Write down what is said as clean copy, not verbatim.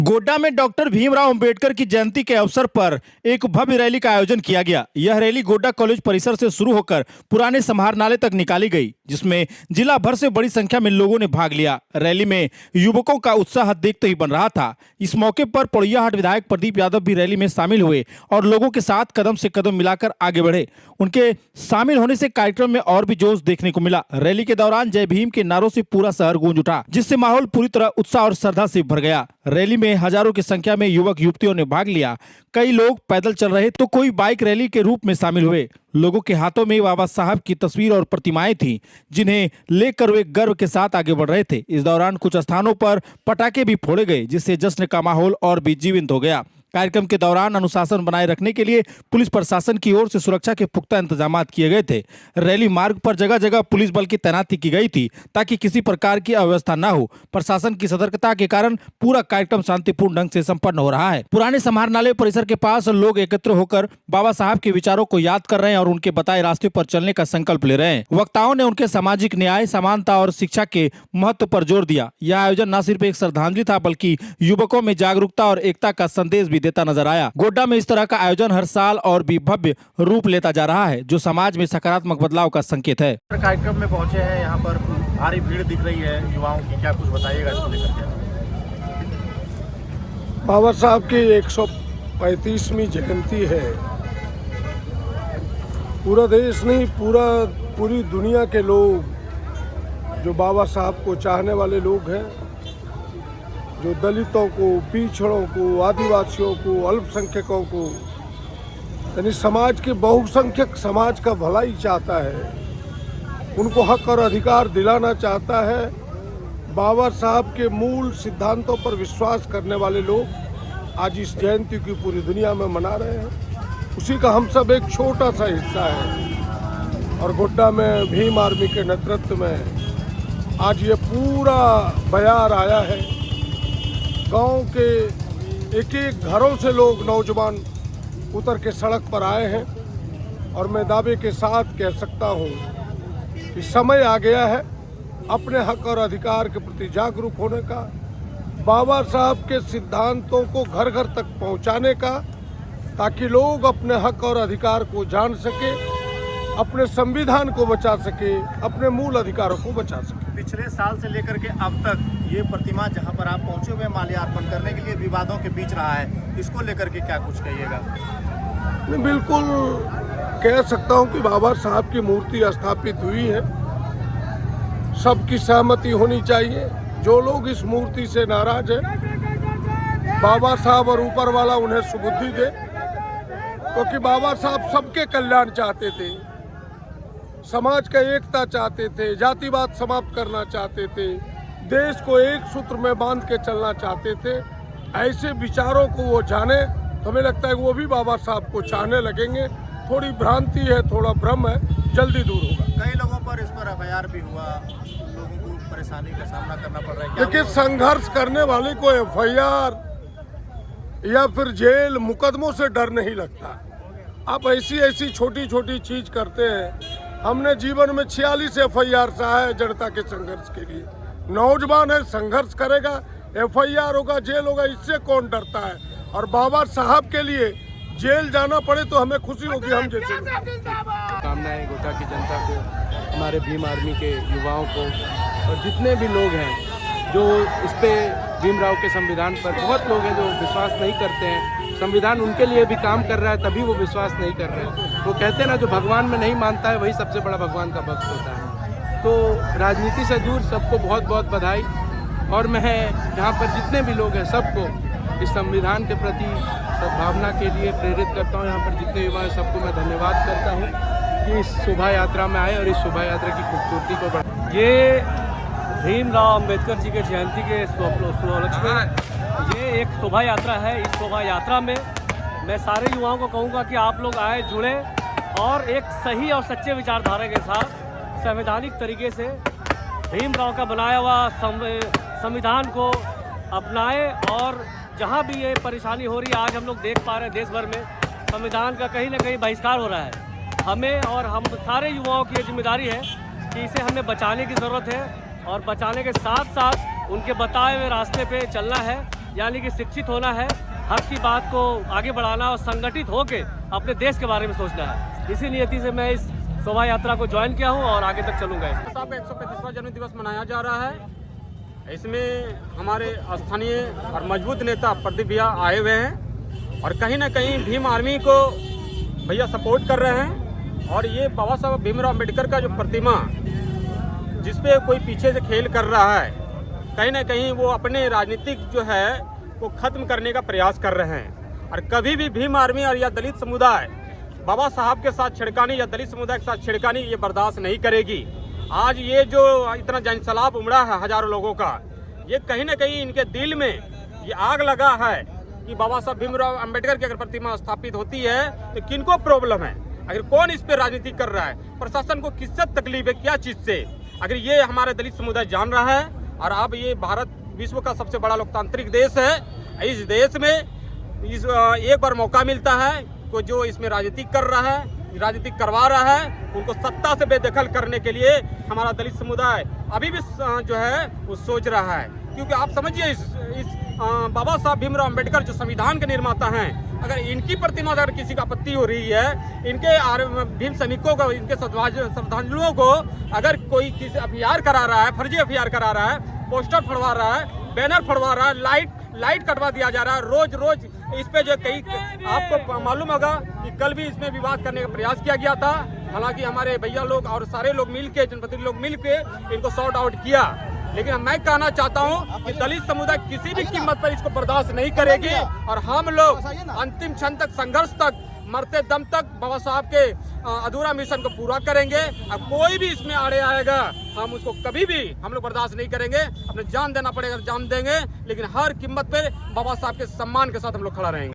गोड्डा में डॉक्टर भीमराव अंबेडकर की जयंती के अवसर पर एक भव्य रैली का आयोजन किया गया। यह रैली गोड्डा कॉलेज परिसर से शुरू होकर पुराने समाहरणालय तक निकाली गई, जिसमें जिला भर से बड़ी संख्या में लोगों ने भाग लिया। रैली में युवकों का उत्साह देखते ही बन रहा था। इस मौके पर पोड़ैयाहाट विधायक प्रदीप यादव भी रैली में शामिल हुए और लोगों के साथ कदम से कदम मिलाकर आगे बढ़े। उनके शामिल होने से कार्यक्रम में और भी जोश देखने को मिला। रैली के दौरान जय भीम के नारों से पूरा शहर गूंज उठा, जिससे माहौल पूरी तरह उत्साह और श्रद्धा से भर गया। रैली में हजारों की संख्या में युवक युवतियों ने भाग लिया। कई लोग पैदल चल रहे तो कोई बाइक रैली के रूप में शामिल हुए। लोगों के हाथों में बाबा साहब की तस्वीर और प्रतिमाएं थीं, जिन्हें लेकर वे गर्व के साथ आगे बढ़ रहे थे। इस दौरान कुछ स्थानों पर पटाखे भी फोड़े गए, जिससे जश्न का माहौल और भी जीवंत हो गया। कार्यक्रम के दौरान अनुशासन बनाए रखने के लिए पुलिस प्रशासन की ओर से सुरक्षा के पुख्ता इंतजाम किए गए थे। रैली मार्ग पर जगह जगह पुलिस बल की तैनाती की गई थी, ताकि किसी प्रकार की अव्यवस्था न हो। प्रशासन की सतर्कता के कारण पूरा कार्यक्रम शांतिपूर्ण ढंग से संपन्न हो रहा है। पुराने समाहरणालय परिसर के पास लोग एकत्र होकर बाबा साहब के विचारों को याद कर रहे हैं और उनके बताए रास्ते पर चलने का संकल्प ले रहे हैं। वक्ताओं ने उनके सामाजिक न्याय, समानता और शिक्षा के महत्व पर जोर दिया। यह आयोजन न सिर्फ एक श्रद्धांजलि था, बल्कि युवकों में जागरूकता और एकता का संदेश भी देता नजर आया। गोड्डा में इस तरह का आयोजन हर साल और भी भव्य रूप लेता जा रहा है, जो समाज में सकारात्मक बदलाव का संकेत है। कार्यक्रम में पहुंचे हैं, यहाँ पर भारी भीड़ दिख रही है युवाओं की, क्या कुछ बताइएगा इसको लेकर के? बाबा साहब की 135वीं जयंती है। पूरा देश नहीं, पूरी दुनिया के लोग जो बाबा साहब को चाहने वाले लोग हैं, जो दलितों को, पिछड़ों को, आदिवासियों को, अल्पसंख्यकों को, यानी समाज के बहुसंख्यक समाज का भलाई चाहता है, उनको हक और अधिकार दिलाना चाहता है। बाबा साहब के मूल सिद्धांतों पर विश्वास करने वाले लोग आज इस जयंती की पूरी दुनिया में मना रहे हैं। उसी का हम सब एक छोटा सा हिस्सा है। और गोड्डा में भीम आर्मी के नेतृत्व में आज ये पूरा बयार आया है। गांव के एक एक घरों से लोग, नौजवान उतर के सड़क पर आए हैं। और मैं दावे के साथ कह सकता हूं कि समय आ गया है अपने हक और अधिकार के प्रति जागरूक होने का, बाबा साहब के सिद्धांतों को घर घर तक पहुंचाने का, ताकि लोग अपने हक और अधिकार को जान सके, अपने संविधान को बचा सके, अपने मूल अधिकारों को बचा सके। पिछले साल से लेकर के अब तक ये प्रतिमा जहां पर आप पहुंचे हुए माल्यार्पण करने के लिए विवादों के बीच रहा है, इसको लेकर के क्या कुछ कहिएगा? मैं बिल्कुल कह सकता हूं कि बाबा साहब की मूर्ति स्थापित हुई है, सबकी सहमति होनी चाहिए। जो लोग इस मूर्ति से नाराज हैं, बाबा साहब और ऊपर वाला उन्हें सुबुद्धि दे, क्योंकि बाबा साहब सबके कल्याण चाहते थे, समाज का एकता चाहते थे, जातिवाद समाप्त करना चाहते थे, देश को एक सूत्र में बांध के चलना चाहते थे। ऐसे विचारों को वो जाने तो हमें लगता है वो भी बाबा साहब को चाहने लगेंगे। थोड़ी भ्रांति है, थोड़ा भ्रम है, जल्दी दूर होगा। कई लोगों पर इस पर एफआईआर भी हुआ, लोगों को परेशानी का सामना करना पड़ रहा है। देखिए, संघर्ष करने वाले को एफआईआर या फिर जेल, मुकदमों से डर नहीं लगता। आप ऐसी छोटी छोटी चीज करते हैं। हमने जीवन में 46 एफआईआर सहा है जनता के संघर्ष के लिए। नौजवान है, संघर्ष करेगा, एफआईआर होगा, जेल होगा, इससे कौन डरता है? और बाबा साहब के लिए जेल जाना पड़े तो हमें खुशी होगी। हम जैसे कामनाएं गोड्डा की जनता को, हमारे भीम आर्मी के युवाओं को और जितने भी लोग हैं जो इस पे भीमराव के संविधान पर, बहुत लोग हैं जो विश्वास नहीं करते हैं। संविधान उनके लिए भी काम कर रहा है, तभी वो विश्वास नहीं कर रहे हैं। वो कहते हैं ना, जो भगवान में नहीं मानता है वही सबसे बड़ा भगवान का भक्त होता है। तो राजनीति से दूर सबको बहुत बहुत बधाई। और मैं यहाँ पर जितने भी लोग हैं सबको इस संविधान के प्रति सद्भावना के लिए प्रेरित करता हूँ। यहाँ पर जितने युवा हैं सबको मैं धन्यवाद करता हूँ कि इस शोभा यात्रा में आए और इस शोभा यात्रा की खूबसूरती को बढ़ाएं। ये भीमराव अंबेडकर जी के जयंती के उपलक्ष्य में ये एक शोभा यात्रा है। इस शोभा यात्रा में मैं सारे युवाओं को कहूँगा कि आप लोग आए, जुड़े और एक सही और सच्चे विचारधारा के साथ संवैधानिक तरीके से भीमराव का बनाया हुआ संविधान को अपनाए। और जहाँ भी ये परेशानी हो रही है, आज हम लोग देख पा रहे हैं देश भर में संविधान का कहीं ना कहीं बहिष्कार हो रहा है। हमें और हम सारे युवाओं की ये जिम्मेदारी है कि इसे हमें बचाने की ज़रूरत है और बचाने के साथ साथ उनके बताए हुए रास्ते पे चलना है। यानी कि शिक्षित होना है, हक की बात को आगे बढ़ाना और संगठित होकर अपने देश के बारे में सोचना है। इसी नियति से मैं इस शोभा यात्रा को ज्वाइन किया हूँ और आगे तक चलूँगा। साहब का 135वां जन्म दिवस मनाया जा रहा है। इसमें हमारे स्थानीय और मजबूत नेता प्रदीप भैया आए हुए हैं और कहीं ना कहीं भीम आर्मी को भैया सपोर्ट कर रहे हैं। और ये बाबा साहब भीमराव अम्बेडकर का जो प्रतिमा जिसपे कोई पीछे से खेल कर रहा है, कहीं ना कहीं वो अपने राजनीतिक जो है वो खत्म करने का प्रयास कर रहे हैं। और कभी भी भीम आर्मी और या दलित समुदाय बाबा साहब के साथ छिड़कानी या दलित समुदाय के साथ छिड़कानी ये बर्दाश्त नहीं करेगी। आज ये जो इतना जनसैलाब उमड़ा है हजारों लोगों का, ये कहीं ना कहीं इनके दिल में ये आग लगा है कि बाबा साहब भीमराव अम्बेडकर की अगर प्रतिमा स्थापित होती है तो किनको प्रॉब्लम है, अगर कौन इस पर राजनीति कर रहा है, प्रशासन को किससे तकलीफ है, क्या चीज़ से। अगर ये हमारे दलित समुदाय जान रहा है और अब ये भारत विश्व का सबसे बड़ा लोकतांत्रिक देश है, इस देश में एक बार मौका मिलता है को जो इसमें राजनीति कर रहा है, राजनीति करवा रहा है, उनको सत्ता से बेदखल करने के लिए हमारा दलित समुदाय अभी भी जो है वो सोच रहा है। क्योंकि आप समझिए इस बाबा साहब भीमराव अम्बेडकर जो संविधान के निर्माता हैं, अगर इनकी प्रतिमा अगर किसी का आपत्ति हो रही है, इनके भीम सैनिकों को, इनके श्रद्धांजलियों को अगर कोई किसी एफआईआर करा रहा है, फर्जी एफआईआर करा रहा है, पोस्टर फड़वा रहा है, बैनर फड़वा रहा है, लाइट कटवा दिया जा रहा है, रोज इस पे जो कई आपको मालूम होगा कि कल भी इसमें विवाद करने का प्रयास किया गया था। हालांकि हमारे भैया लोग और सारे लोग मिलके, जनप्रतिनिधि लोग मिलके इनको सॉर्ट आउट किया। लेकिन मैं कहना चाहता हूं कि दलित समुदाय किसी भी कीमत पर इसको बर्दाश्त नहीं करेगी और हम लोग अंतिम क्षण तक, संघर्ष तक, मरते दम तक बाबा साहब के अधूरा मिशन को पूरा करेंगे। अब कोई भी इसमें आड़े आएगा, हम उसको कभी भी हम लोग बर्दाश्त नहीं करेंगे। अपने जान देना पड़ेगा, जान देंगे, लेकिन हर कीमत पे बाबा साहब के सम्मान के साथ हम लोग खड़ा रहेंगे।